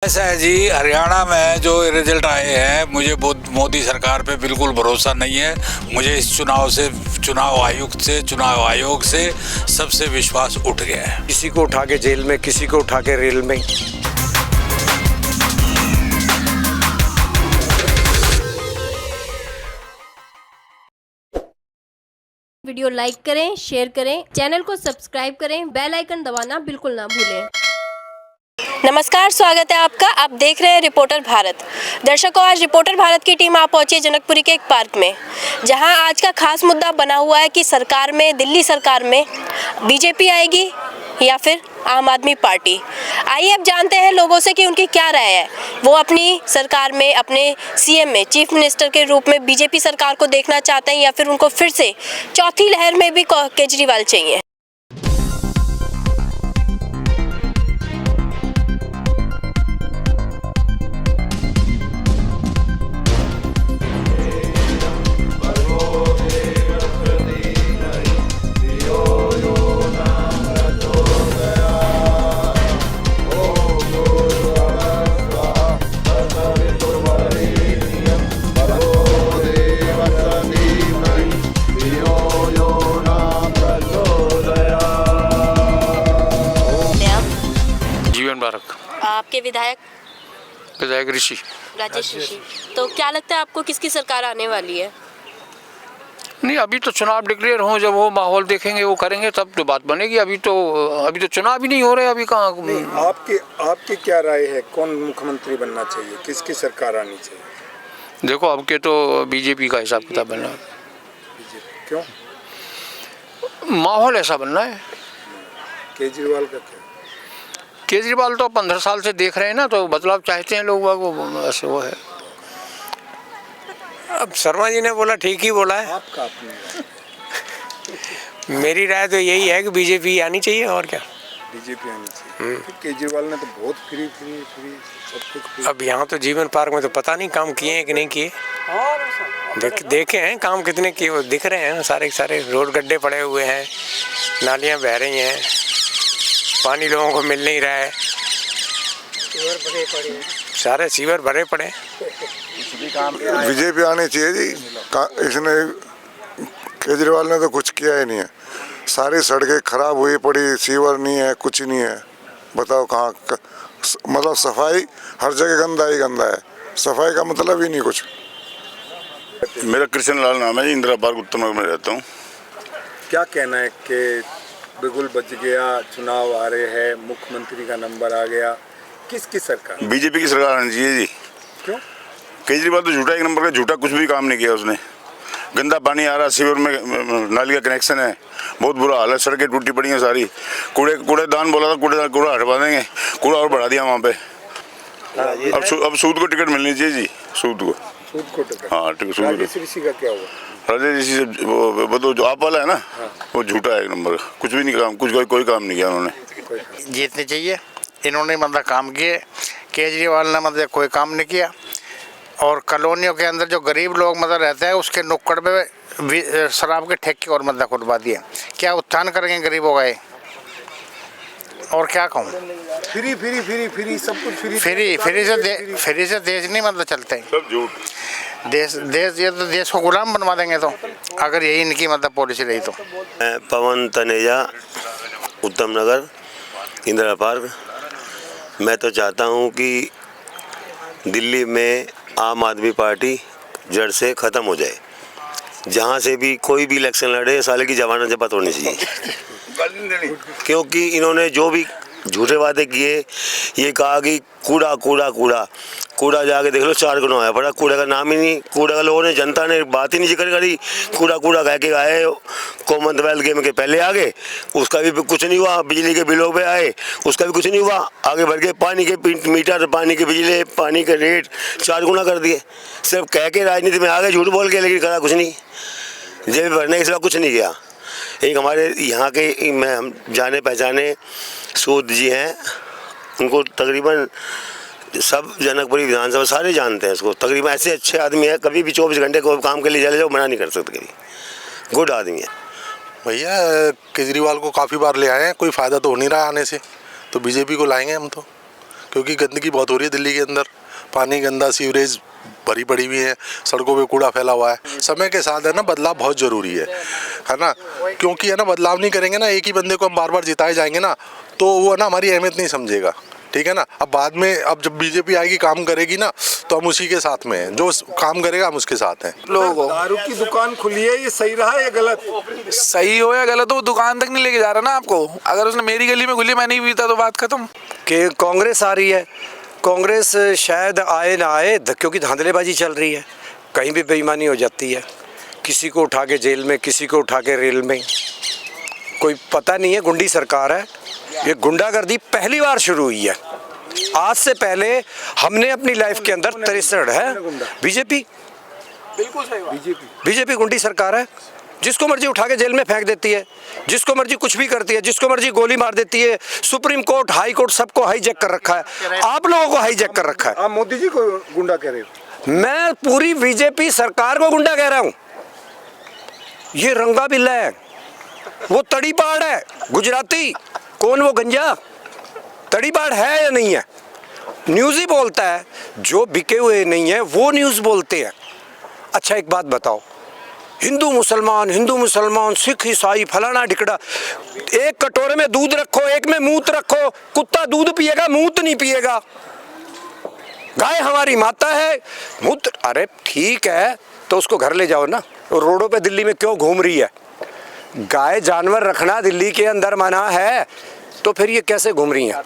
ऐसा है जी, हरियाणा में जो रिजल्ट आए हैं मुझे मोदी सरकार पे बिल्कुल भरोसा नहीं है। मुझे इस चुनाव आयोग से सबसे विश्वास उठ गया है। किसी को उठा के जेल में, किसी को उठा के रेल में। वीडियो लाइक करें, शेयर करें, चैनल को सब्सक्राइब करें, बेल आइकन दबाना बिल्कुल ना भूलें। नमस्कार, स्वागत है आपका। आप देख रहे हैं रिपोर्टर भारत। दर्शकों, आज रिपोर्टर भारत की टीम आ पहुंची है जनकपुरी के एक पार्क में, जहां आज का खास मुद्दा बना हुआ है कि सरकार में, दिल्ली सरकार में बीजेपी आएगी या फिर आम आदमी पार्टी। आइए अब जानते हैं लोगों से कि उनकी क्या राय है। वो अपनी सरकार में, अपने सीएम में, चीफ मिनिस्टर के रूप में बीजेपी सरकार को देखना चाहते हैं या फिर उनको फिर से चौथी लहर में भी केजरीवाल चाहिए। आपके विधायक ऋषि राजेश ऋषि, तो क्या लगता है आपको किसकी सरकार आने वाली है? नहीं, अभी तो चुनाव डिक्लेयर हो, जब वो माहौल देखेंगे, वो करेंगे, तब तो बात बनेगी। अभी तो चुनाव ही नहीं हो रहे। अभी कहाँ? आपकी क्या राय है, कौन मुख्यमंत्री बनना चाहिए, किसकी सरकार आनी चाहिए? देखो, अब के तो बीजेपी का हिसाब किताब बनना है। क्यों? माहौल ऐसा बनना है। केजरीवाल का क्या? केजरीवाल तो 15 साल से देख रहे हैं ना, तो बदलाव चाहते हैं लोग। वो ऐसे वो है। अब शर्मा जी ने बोला, ठीक ही बोला है। आपका अपनी मेरी राय तो यही है कि बीजेपी आनी चाहिए, और क्या। बीजेपी आनी चाहिए। केजरीवाल ने तो बहुत फ्री सब कुछ फ्री। अब यहाँ तो जीवन पार्क में तो पता नहीं काम किए हैं कि नहीं किए। देखे हैं काम कितने किए, वो दिख रहे हैं सारे सारे। रोड गड्ढे पड़े हुए हैं, नालियाँ बह रही हैं, पानी लोगों को मिल नहीं रहा है, सारे सीवर भरे पड़े। बीजेपी आनी चाहिए जी। इसने केजरीवाल ने तो कुछ किया ही नहीं है। सारी सड़कें खराब हुई पड़ी, सीवर नहीं है, कुछ नहीं है। बताओ कहाँ मतलब सफाई हर जगह गंदा ही गंदा है। सफाई का मतलब ही नहीं कुछ। मेरा कृष्ण लाल नाम है जी, इंदिरा पार्क उत्तर नगर में रहता हूँ। क्या कहना है कि बिल्कुल बच गया, चुनाव आ रहे हैं, मुख्यमंत्री का नंबर आ गया, किसकी सरकार? बीजेपी की सरकार आनी चाहिए जी। क्यों? केजरीवाल तो झूठा एक नंबर का, झूठा कुछ भी काम नहीं किया उसने। गंदा पानी आ रहा, सीवर में नाली का कनेक्शन है, बहुत बुरा हाल है, सड़कें टूटी पड़ी हैं सारी। कूड़ेदान बोला था, कूड़ा हटवा देंगे, कूड़ा और बढ़ा दिया वहाँ पे। अब सूद को टिकट मिलनी चाहिए जी, सूद को टिकट। हाँ, टिकट। राजेश ऋषि का क्या हुआ? राजेश ऋषि से वो तो जो आप वाला है ना, वो झूठा है एक नंबर, कुछ भी नहीं काम, कोई काम नहीं किया उन्होंने। जीतनी चाहिए, इन्होंने मतलब काम किए। केजरीवाल ने मतलब कोई काम नहीं किया। और कॉलोनियों के अंदर जो गरीब लोग मतलब रहते हैं, उसके नुक्कड़ पे शराब के ठेके और मतलब खुलवा दिए। क्या उत्थान करेंगे गरीबों का? और क्या कहूँ, फ्री सब कुछ फ्री से देश नहीं मतलब चलते। सब झूठ। देश ये तो देश को गुलाम बनवा देंगे, तो अगर यही इनकी मतलब पॉलिसी रही तो। पवन तनेजा, उत्तम नगर, इंदिरा पार्क। मैं तो चाहता हूँ कि दिल्ली में आम आदमी पार्टी जड़ से ख़त्म हो जाए। जहाँ से भी कोई भी इलेक्शन लड़े, साले की जमानत जब्त होनी चाहिए। क्योंकि इन्होंने जो भी झूठे वादे किए, ये कहा कि कूड़ा जाके देख लो 4 गुना आया पड़ा। कूड़े का नाम ही नहीं, कूड़े का लोगों ने, जनता ने बात ही नहीं जिक्र करी। कूड़ा कह के आए, कॉमनवेल्थ गेम के पहले आ गए, उसका भी कुछ नहीं हुआ। बिजली के बिलों पे आए, उसका भी कुछ नहीं हुआ। आगे बढ़ के पानी के मीटर, पानी के बिजली, पानी के रेट 4 गुना कर दिए। सिर्फ कह के राजनीति में आ गए, झूठ बोल के, लेकिन करा कुछ नहीं। जेब भरने के सिवा कुछ नहीं किया। एक हमारे यहाँ के हम जाने पहचाने सूद जी हैं, उनको तकरीबन सब जनकपुरी विधानसभा सारे जानते हैं इसको। तकरीबन ऐसे अच्छे आदमी है, कभी भी 24 घंटे कोई काम के लिए चले जाओ, मना नहीं कर सकते। कभी गुड आदमी है। भैया केजरीवाल को काफ़ी बार ले आए हैं, कोई फ़ायदा तो हो नहीं रहा आने से, तो बीजेपी को लाएंगे हम तो। क्योंकि गंदगी बहुत हो रही है दिल्ली के अंदर, पानी गंदा, सीवरेज भरी पड़ी हुई है, सड़कों पे कूड़ा फैला हुआ है। समय के साथ है ना बदलाव बहुत ज़रूरी है ना, क्योंकि है ना बदलाव नहीं करेंगे ना, एक ही बंदे को हम बार बार जिताए जाएंगे ना, तो वो है ना हमारी अहमियत नहीं समझेगा, ठीक है ना। अब बाद में, अब जब बीजेपी आएगी काम करेगी ना, तो हम उसी के साथ में हैं, जो काम करेगा हम उसके साथ हैं। लोगों दारू की दुकान खुली है, ये सही रहा या गलत? सही हो या गलत हो, वो दुकान तक नहीं लेके जा रहा ना आपको। अगर उसने मेरी गली में खुली, मैं नहीं पीता, तो बात खत्म। कि कांग्रेस आ रही है, कांग्रेस शायद आए ना आए, क्योंकि धांधलेबाजी चल रही है, कहीं भी बेईमानी हो जाती है, किसी को उठा के जेल में, किसी को उठा के रेल में, कोई पता नहीं है। गुंडी सरकार है, ये गुंडागर्दी पहली बार शुरू हुई है। आज से पहले हमने अपनी लाइफ के अंदर 63 है बीजेपी, बिल्कुल सही बात। बीजेपी गुंडी सरकार है, जिसको मर्जी उठा के जेल में फेंक देती है, जिसको मर्जी कुछ भी करती है, जिसको मर्जी गोली मार देती है। सुप्रीम कोर्ट, हाई कोर्ट सबको हाईजैक कर रखा है, आप लोगों को हाईजैक कर रखा है। आप मोदी जी को गुंडा कह रहे हो? मैं पूरी बीजेपी सरकार को गुंडा कह रहा हूँ। ये रंगा बिल्ला है, वो तड़ी पाड़ है गुजराती, कौन वो गंजा तड़ी पाड़ है या नहीं है? न्यूज़ ही बोलता है, जो बिके हुए नहीं है वो न्यूज़ बोलते हैं। अच्छा एक बात बताओ, हिंदू मुसलमान, सिख ईसाई, फलाना ढिकड़ा, एक कटोरे में दूध रखो, एक में मूत रखो, कुत्ता दूध पिएगा, मूत नहीं पिएगा। गाय हमारी माता है, मूत्र, अरे ठीक है तो उसको घर ले जाओ ना, रोडों पे दिल्ली में क्यों घूम रही है? गाय जानवर रखना दिल्ली के अंदर मना है, तो फिर ये कैसे घूम रही हैं?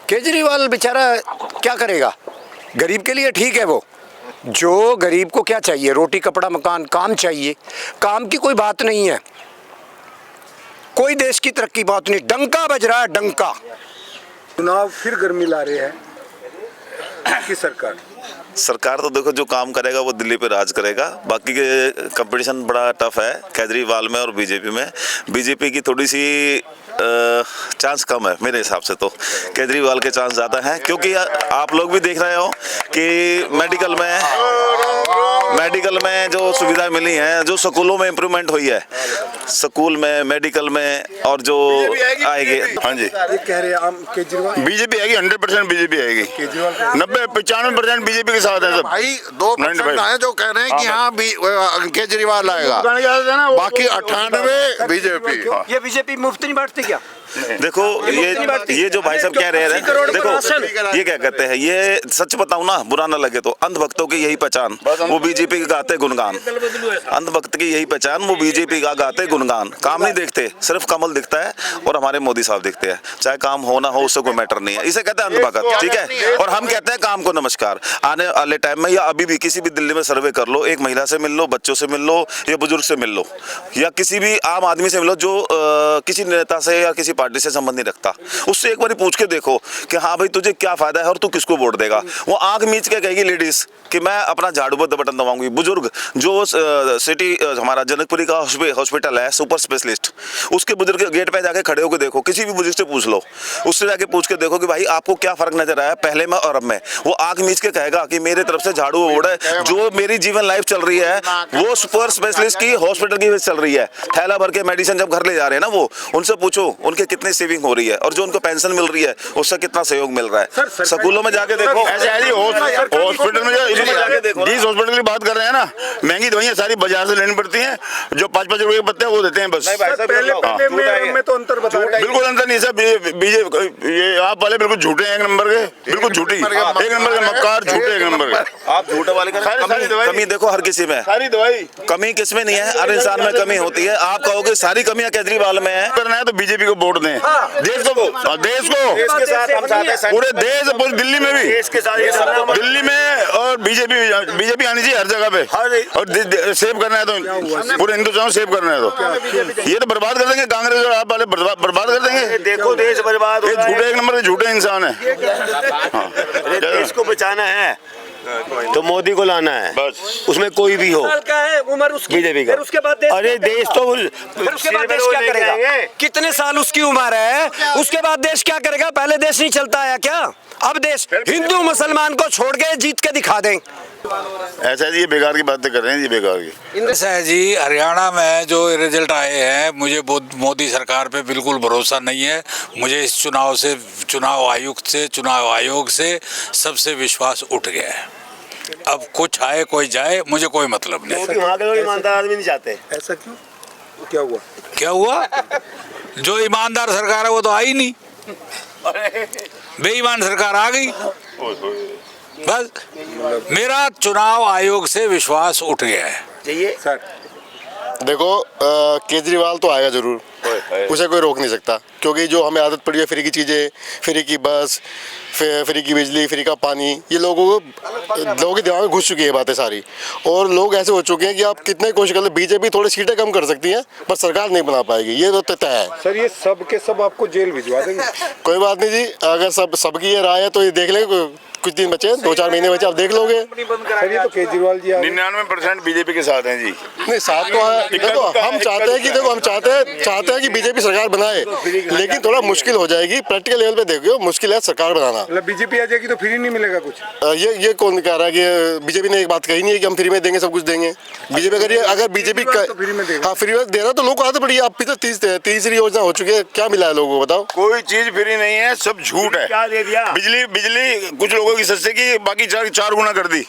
केजरीवाल बेचारा क्या करेगा? गरीब के लिए ठीक है, वो जो गरीब को क्या चाहिए, रोटी कपड़ा मकान, काम चाहिए। काम की कोई बात नहीं है, कोई देश की तरक्की बात नहीं, डंका बज रहा है, डंका। चुनाव फिर गर्मी ला रहे हैं की सरकार तो देखो जो काम करेगा वो दिल्ली पे राज करेगा। बाकी के कंपटीशन बड़ा टफ है केजरीवाल में और बीजेपी में। बीजेपी की थोड़ी सी चांस कम है मेरे हिसाब से, तो केजरीवाल के चांस ज़्यादा हैं, क्योंकि आप लोग भी देख रहे हो कि मेडिकल में जो सुविधा मिली है, जो स्कूलों में इम्प्रूवमेंट हुई है, स्कूल में, मेडिकल में, और जो आएगी, हाँ जी, ये कह रहे हैं केजरीवाल बीजेपी आएगी, 100% बीजेपी आएगी, 90-95% बीजेपी के साथ है सब भाई। 2% आए जो कह रहे हैं कि हाँ केजरीवाल आएगा, बाकी 98 बीजेपी। ये बीजेपी मुफ्त नहीं बांटती क्या? देखो ये जो भाई साहब कह रहे हैं, देखो ये क्या कहते हैं, ये सच बताऊं ना, बुरा ना लगे तो, अंधभक्तों की यही पहचान, वो बीजेपी का गाते गुणगान। अंधभक्त की यही पहचान, वो बीजेपी का गाते गुणगान। काम नहीं देखते, सिर्फ कमल दिखता है और हमारे मोदी साहब दिखते हैं। चाहे काम हो ना हो, उससे कोई मैटर नहीं है, इसे कहते हैं अंधभक्त, ठीक है। और हम कहते हैं काम को नमस्कार। आने वाले टाइम में या अभी भी किसी भी दिल्ली में सर्वे कर लो, एक महिला से मिल लो, बच्चों से मिल लो, या बुजुर्ग से मिल लो, या किसी भी आम आदमी से मिलो जो किसी नेता से या किसी पार्टी से संबंध नहीं रखता, उससे एक बार पूछ के देखो कि हाँ भाई तुझे क्या फायदा है और तू किसको वोट देगा। वो आंख मीच के कहेगी लेडीज कि मैं अपना झाड़ू बटन दबाऊंगी। बुजुर्ग जो सिटी हमारा जनकपुरी का हॉस्पिटल है सुपर स्पेशलिस्ट, उसके बुजुर्ग गेट पे जाके खड़े होकर देखो, किसी भी बुजुर्ग से पूछ लो, उससे जाके पूछ के देखो कि भाई आपको क्या फर्क नजर आया पहले में और अब में। वो आंख मीच के कहेगा कि मेरे तरफ से झाड़ू वोट है, जो मेरी जीवन लाइफ चल रही है वो सुपर स्पेशलिस्ट की हॉस्पिटल की चल रही है। थैला भर के मेडिसिन जब घर ले जा रहे हैं ना, वो उनसे पूछो उनके कितनी सेविंग हो रही है, और जो उनको पेंशन मिल रही है उससे कितना सहयोग मिल रहा है। स्कूलों में जाके देखो, ऐसे हॉस्पिटल में जिस हॉस्पिटल की बात कर रहे हैं ना, महंगी दवाइयाँ सारी बाजार से लेनी पड़ती हैं, जो 5-5 रुपए के पत्ते हैं वो देते हैं बस। पहले में तो अंतर बता रहे हैं। बिल्कुल अंतर नहीं सर, बीजेपी ये आप वाले बिल्कुल झूठे हैं, एक नंबर के, बिल्कुल झूठी, एक नंबर के मक्कार, झूठे एक नंबर के। आप झूठे वाले कमी देखो हर किसी में, सारी दवाई कमी किसमें नहीं है, हर इंसान में कमी होती है। आप कहोगे सारी कमियां केजरीवाल में है, करना है तो बीजेपी को वोट दें, देश को के साथ हम साथ हैं, पूरे देश, पूरी दिल्ली में भी, देश के साथ दिल्ली में, और बीजेपी आनी चाहिए हर जगह पे, और सेव करना है तो पूरे हिंदुस्तान सेव करना है तो ये तो बर्बाद कर देंगे, कांग्रेस और आप वाले बर्बाद कर देंगे। देखो देश बर्बाद हो, झूठे एक नंबर के झूठे इंसान है। देश को बचाना है तो मोदी को लाना है बस, उसमें कोई भी हो। क्या है उम्र उसकी, बीजेपी का, उसके बाद अरे देश तो उसके बाद देश क्या करेगा? कितने साल उसकी उम्र है, उसके बाद देश क्या करेगा? पहले देश नहीं चलता है क्या? अब देश हिंदू मुसलमान को छोड़ के जीत के दिखा दें। ऐसा जी, ये बेकार की बातें कर रहे हैं जी, बेकार की। ऐसा है जी, हरियाणा में जो रिजल्ट आए हैं, मुझे मोदी सरकार पे बिल्कुल भरोसा नहीं है। मुझे इस चुनाव आयोग से सबसे विश्वास उठ गया है। अब कुछ आए कोई जाए, मुझे कोई मतलब नहीं। क्योंकि वहाँ के लोग ईमानदार आदमी नहीं चाहते। ऐसा क्यों? क्या हुआ? क्या हुआ? जो ईमानदार सरकार है वो तो आई नहीं, बेईमान सरकार आ गई। बस मेरा चुनाव आयोग से विश्वास उठ गया है। चाहिए सर, देखो केजरीवाल तो आएगा जरूर, उसे कोई रोक नहीं सकता, क्योंकि जो हमें आदत पड़ी है फ्री की चीज़ें, फ्री की बस, फ्री की बिजली, फ्री का पानी, ये लोगों के दिमाग में घुस चुकी है बातें सारी। और लोग ऐसे हो चुके हैं कि आप कितने कोशिश कर ले, बीजेपी थोड़ी सीटें कम कर सकती है पर सरकार नहीं बना पाएगी, ये तो तय है। सर ये सब के सब आपको जेल भिजवा देंगे? कोई बात नहीं जी, अगर सबकी ये राय है तो ये देख लेंगे, कुछ दिन बचे, 2-4 महीने बचे, आप देख लोगे। सर ये तो केजरीवाल जी 99% बीजेपी के साथ हैं जी। नहीं, साथ तो है। देखो हम चाहते हैं कि हम चाहते हैं कि बीजेपी सरकार बनाए, लेकिन थोड़ा मुश्किल हो जाएगी। प्रैक्टिकल लेवल पे देखो, मुश्किल है सरकार बनाना। मतलब बीजेपी आ जाएगी तो फ्री नहीं मिलेगा कुछ? ये कौन कह रहा है कि बीजेपी ने एक बात कही नहीं है कि हम फ्री में देंगे, सब कुछ देंगे। बीजेपी अगर बीजेपी फ्री में देगा, हाँ फ्री में दे रहा तो लोग आते पड़ी। आप तो तीसरी योजना हो चुकी है, क्या मिला है लोगों को बताओ? कोई चीज फ्री नहीं है, सब झूठ है। क्या दे दिया? बिजली कुछ लोगों की सस्ते की, बाकी चार गुना कर दी।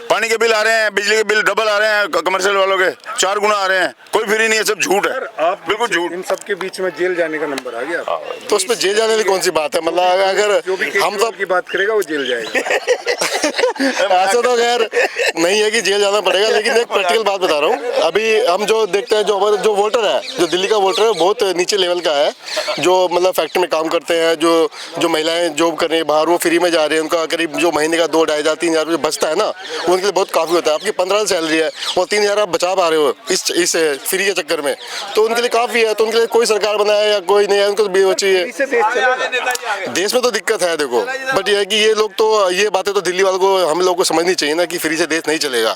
पानी के बिल आ रहे हैं, बिजली के बिल डबल आ रहे हैं, कमर्शियल वालों के 4 गुना आ रहे हैं। कोई फ्री नहीं है, सब झूठ है। आप बिल्कुल झूठ। इन सब के बीच में जेल जाने का नंबर आ गया तो उसमें जेल जाने की कौन सी बात है? मतलब अगर जो भी हम सब की बात करेगा वो जेल जाएगा। ऐसा तो खैर नहीं है कि जेल जाना पड़ेगा, लेकिन एक प्रैक्टिकल बात बता रहा हूँ। अभी हम जो देखते हैं, जो हमारे जो वोटर है, जो दिल्ली का वोटर है, बहुत नीचे लेवल का है। जो मतलब फैक्ट्री में काम करते हैं, जो महिलाएं जॉब कर रही हैं बाहर, वो फ्री में जा रही है। उनका करीब जो महीने का 2-2,500 3,000 रुपये बचता है ना, वो उनके लिए बहुत काफ़ी होता है। आपकी 15 सैलरी है और 3,000 आप बचा पा रहे हो इस फ्री के चक्कर में, तो उनके लिए काफ़ी है। तो उनके लिए कोई सरकार बनाया या कोई नहीं है, उनको तो चाहिए। देश में तो दिक्कत है देखो, बट ये है कि ये लोग तो, ये बातें तो दिल्ली वालों को, हम लोग को समझनी चाहिए ना कि फ्री से देश नहीं चलेगा।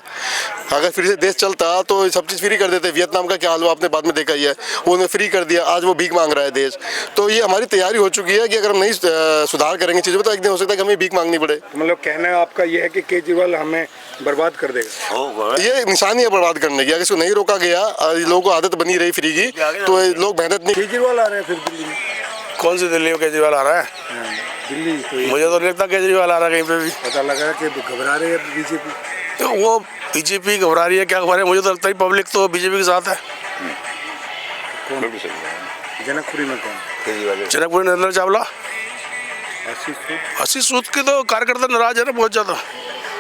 अगर फ्री से देश चलता तो सब चीज़ फ्री कर देते। वियतनाम का क्या हाल हुआ आपने बाद में देखा ही है, वो उन्होंने फ्री कर दिया, आज वो भीख मांग रहा है देश। तो ये हमारी तैयारी हो चुकी है कि अगर हम नहीं सुधार करेंगे चीज़ों में तो एक दिन हो सकता है कि हमें भीख मांगनी पड़े। मतलब कहना आपका ये है कि केजरीवाल हमें बर्बाद कर देगा? ये निशानी है बर्बाद करने की। अगर इसको नहीं रोका गया, लोगों को आदत बनी रही फ्री की, तो लोग मेहनत नहीं। केजरीवाल आ रहे हैं फिर दिल्ली में? कौन सी दिल्ली में केजरीवाल आ रहा है? दिल्ली मुझे तो नहीं लगता केजरीवाल आ रहा है कहीं पे भी। पता लगा कि घबरा रहे हैं बीजेपी। तो वो बीजेपी घबरा रही है, क्या घबरा रही है? मुझे तो लगता है पब्लिक तो बीजेपी के साथ है। जनकपुरी में कौन? जनकपुरी नरेंद्र चावला। आशीष सूद के तो कार्यकर्ता नाराज है ना बहुत ज्यादा।